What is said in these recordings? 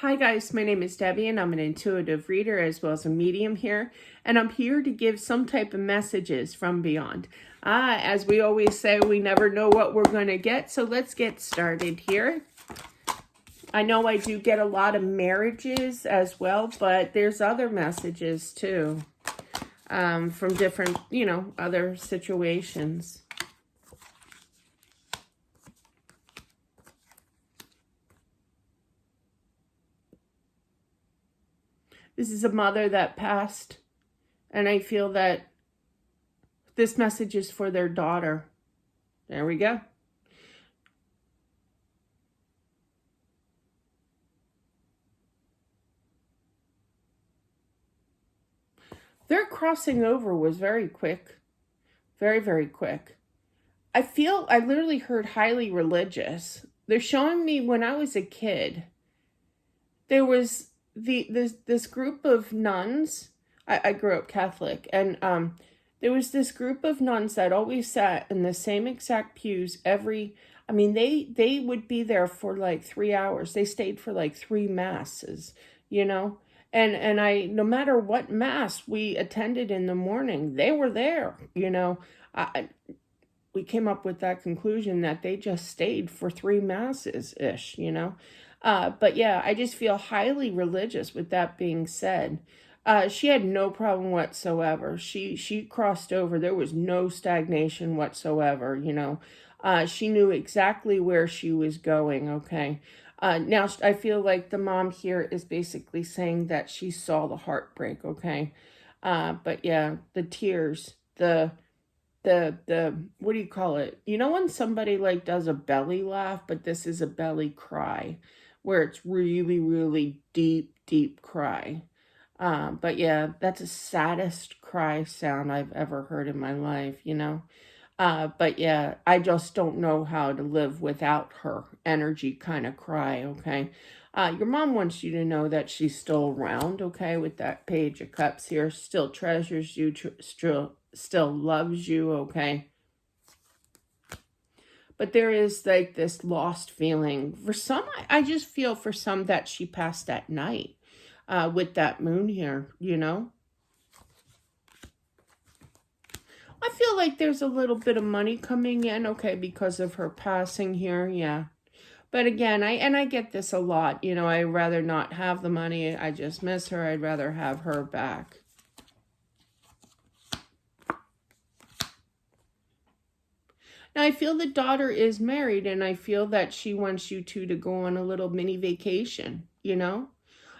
Hi guys, my name is Debbie and I'm an intuitive reader as well as a medium here, and I'm here to give some type of messages from beyond. As we always say, we never know what we're going to get, so let's get started here. I know I do get a lot of marriages as well, but there's other messages too, from different, other situations. This is a mother that passed, and I feel that this message is for their daughter. There we go. Their crossing over was very quick. Very, very quick. I literally heard highly religious. They're showing me when I was a kid, there was this group of nuns. I grew up Catholic, and there was this group of nuns that always sat in the same exact pews they would be there for like 3 hours. They stayed for like 3 masses, you know? And I, no matter what mass we attended in the morning, they were there, you know? We came up with that conclusion that they just stayed for 3 masses-ish, you know? But yeah, I just feel highly religious with that being said. She had no problem whatsoever. She crossed over. There was no stagnation whatsoever, you know. She knew exactly where she was going, okay? Now, I feel like the mom here is basically saying that she saw the heartbreak, okay? But yeah, the tears, the what do you call it? You know when somebody like does a belly laugh, but this is a belly cry, where it's really, really deep, deep cry. But yeah, that's the saddest cry sound I've ever heard in my life, you know? But yeah, I just don't know how to live without her energy kind of cry, okay? Your mom wants you to know that she's still around, okay, with that Page of Cups here, still treasures you, still loves you, okay? But there is like this lost feeling. For some, I just feel for some that she passed at night with that moon here, you know? I feel like there's a little bit of money coming in, okay, because of her passing here, yeah. But again, I get this a lot, you know, I'd rather not have the money. I just miss her. I'd rather have her back. Now, I feel the daughter is married, and I feel that she wants you two to go on a little mini vacation, you know?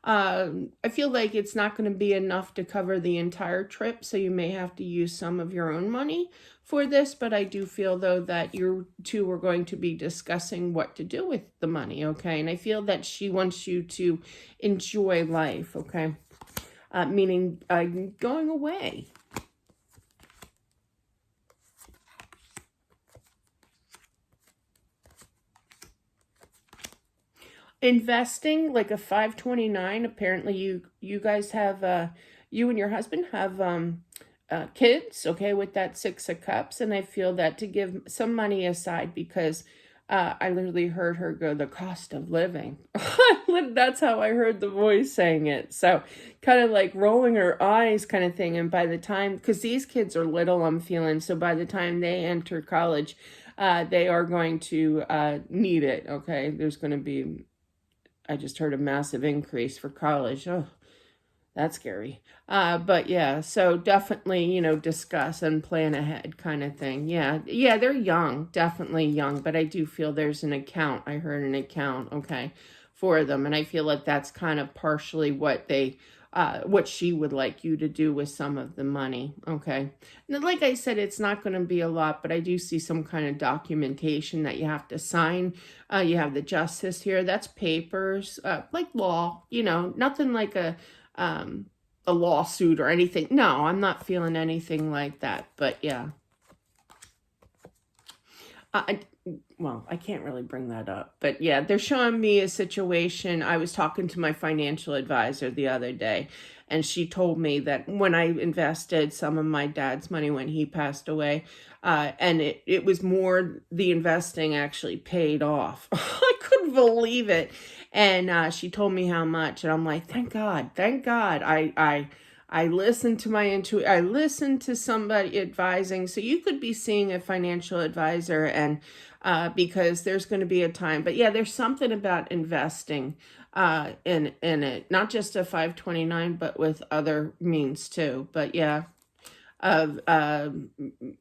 I feel like it's not going to be enough to cover the entire trip, so you may have to use some of your own money for this, but I do feel, though, that you two are going to be discussing what to do with the money, okay? And I feel that she wants you to enjoy life, okay? Meaning going away. Investing like a 529. Apparently you guys have you and your husband have kids, okay, with that 6 of Cups, and I feel that to give some money aside because I literally heard her go, the cost of living. That's how I heard the voice saying it. So kind of like rolling her eyes kind of thing. And by the time, because these kids are little, I'm feeling, so by the time they enter college, they are going to need it, okay? There's going to be, I just heard a massive increase for college. Oh, that's scary. But yeah, so definitely, you know, discuss and plan ahead kind of thing. Yeah, they're young, definitely young, but I do feel there's an account. I heard an account, okay, for them. And I feel like that's kind of partially what she would like you to do with some of the money, okay? And like I said, it's not going to be a lot, but I do see some kind of documentation that you have to sign. You have the justice here. That's papers, like law, you know, nothing like a lawsuit or anything. No, I'm not feeling anything like that, but yeah. Well, I can't really bring that up, but yeah, they're showing me a situation. I was talking to my financial advisor the other day, and she told me that when I invested some of my dad's money when he passed away, and it was more, the investing actually paid off. I couldn't believe it. And she told me how much, and I'm like, thank God, thank God. I listened to my intuition. I listened to somebody advising. So you could be seeing a financial advisor, and because there's going to be a time. But yeah, there's something about investing in it, not just a 529, but with other means too. But yeah, of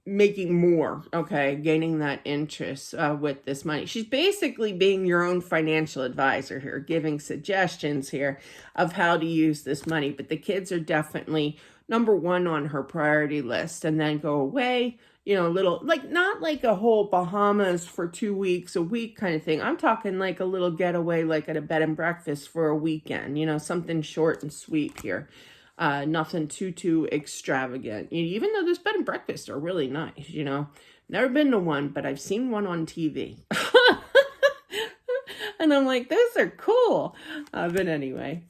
making more, okay, gaining that interest with this money. She's basically being your own financial advisor here, giving suggestions here of how to use this money. But the kids are definitely number one on her priority list, and then go away, you know, a little, like not like a whole Bahamas for 2 weeks, a week kind of thing. I'm talking like a little getaway, like at a bed and breakfast for a weekend, you know, something short and sweet here. Nothing too extravagant. Even though this bed and breakfast are really nice, you know. Never been to one, but I've seen one on TV. And I'm like, those are cool. But anyway.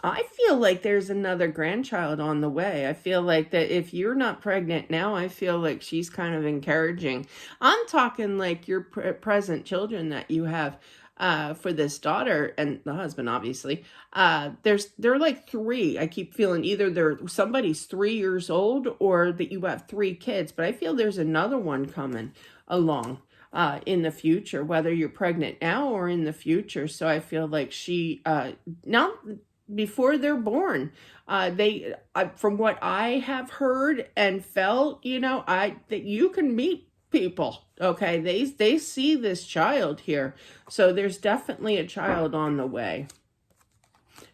I feel like there's another grandchild on the way. I feel like that if you're not pregnant now, I feel like she's kind of encouraging. I'm talking like your present children that you have for this daughter and the husband, obviously. They're like three. I keep feeling either somebody's 3 years old or that you have three kids, but I feel there's another one coming along in the future, whether you're pregnant now or in the future. So I feel like she now before they're born, they from what I have heard and felt, you know, that you can meet people, okay, they see this child here, so there's definitely a child on the way.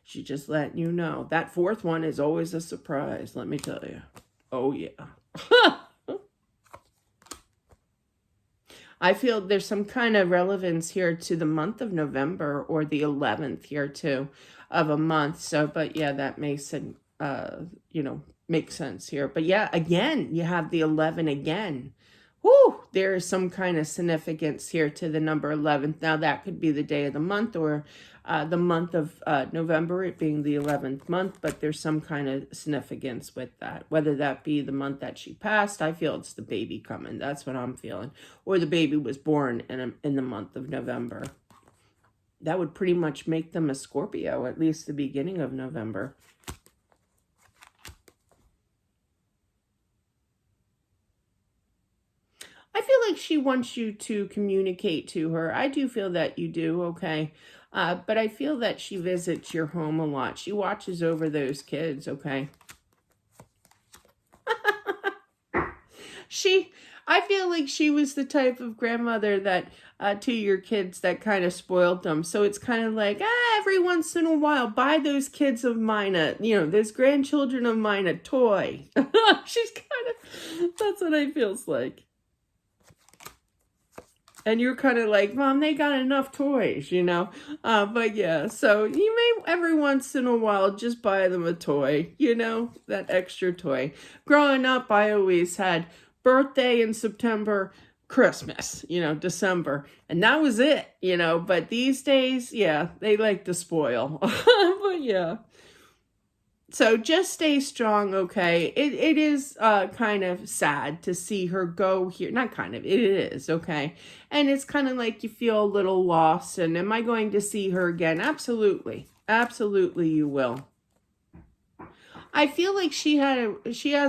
She just letting you know that fourth one is always a surprise, let me tell you. Oh yeah. I feel there's some kind of relevance here to the month of November, or the 11th here too of a month. So, but yeah, that makes it, you know, makes sense here. But yeah, again, you have the 11 again. Whoo, there is some kind of significance here to the number 11. Now that could be the day of the month, or the month of November, it being the 11th month, but there's some kind of significance with that. Whether that be the month that she passed, I feel it's the baby coming. That's what I'm feeling. Or the baby was born in the month of November. That would pretty much make them a Scorpio, at least the beginning of November. I feel like she wants you to communicate to her. I do feel that you do, okay? But I feel that she visits your home a lot. She watches over those kids, okay? I feel like she was the type of grandmother that, to your kids, that kind of spoiled them. So it's kind of like, every once in a while, buy those kids of mine those grandchildren of mine a toy. She's kind of, that's what it feels like. And you're kind of like, Mom, they got enough toys, you know? But yeah, so you may every once in a while just buy them a toy, you know, that extra toy. Growing up, I always had birthday in September, Christmas, you know, December. And that was it, you know. But these days, yeah, they like to spoil. But yeah. So just stay strong, okay? It is kind of sad to see her go here. Not kind of, it is, okay? And it's kind of like you feel a little lost. And am I going to see her again? Absolutely. Absolutely you will. I feel like she had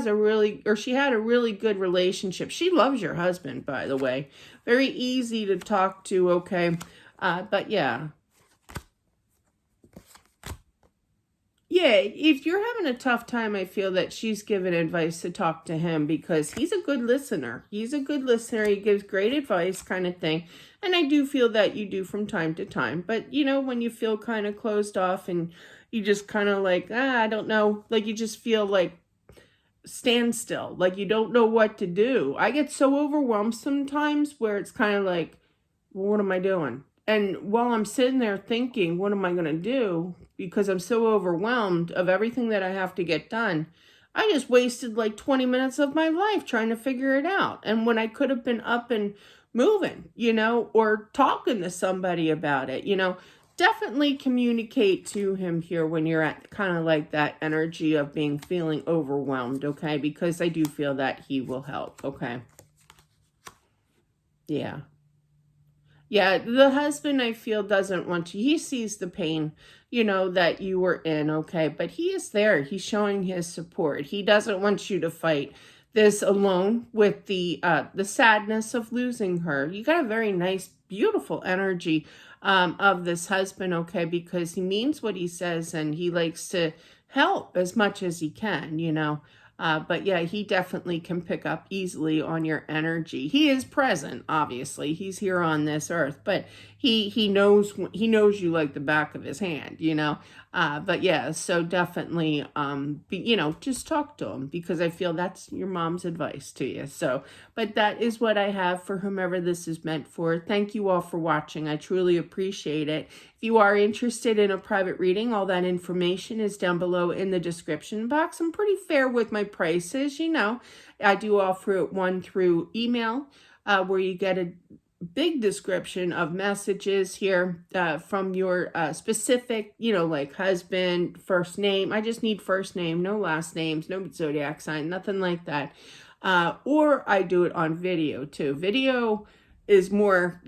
a really good relationship. She loves your husband, by the way. Very easy to talk to, okay? But yeah. Yeah, if you're having a tough time, I feel that she's given advice to talk to him, because he's a good listener. He's a good listener. He gives great advice, kind of thing. And I do feel that you do from time to time. But, you know, when you feel kind of closed off and you just kind of like, I don't know, like you just feel like standstill, like you don't know what to do. I get so overwhelmed sometimes where it's kind of like, well, what am I doing? And while I'm sitting there thinking, what am I going to do? Because I'm so overwhelmed of everything that I have to get done, I just wasted like 20 minutes of my life trying to figure it out. And when I could have been up and moving, you know, or talking to somebody about it, you know, definitely communicate to him here when you're at kind of like that energy of feeling overwhelmed, okay? Because I do feel that he will help, okay? Yeah. Yeah, the husband, I feel, doesn't want you. He sees the pain, that you were in, okay? But he is there. He's showing his support. He doesn't want you to fight this alone with the sadness of losing her. You got a very nice, beautiful energy of this husband, okay? Because he means what he says and he likes to help as much as he can. But yeah, he definitely can pick up easily on your energy. He is present, obviously. He's here on this earth, but he knows you like the back of his hand. But yeah, so definitely just talk to him, because I feel that's your mom's advice to you. So, but that is what I have for whomever this is meant for. Thank you all for watching. I truly appreciate it. If you are interested in a private reading, all that information is down below in the description box. I'm pretty fair with my prices. I do offer one through email, where you get a big description of messages here from your specific, like husband, first name. I just need first name, no last names, no zodiac sign, nothing like that. Or I do it on video too. Video is more,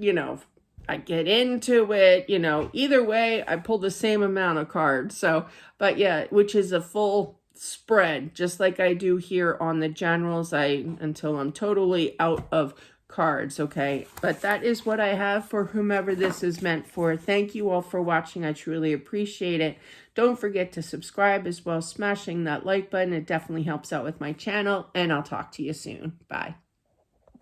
I get into it, either way, I pull the same amount of cards. So, but yeah, which is a full spread, just like I do here on the generals, until I'm totally out of cards, okay? But that is what I have for whomever this is meant for. Thank you all for watching. I truly appreciate it. Don't forget to subscribe as well, smashing that like button. It definitely helps out with my channel, and I'll talk to you soon. Bye.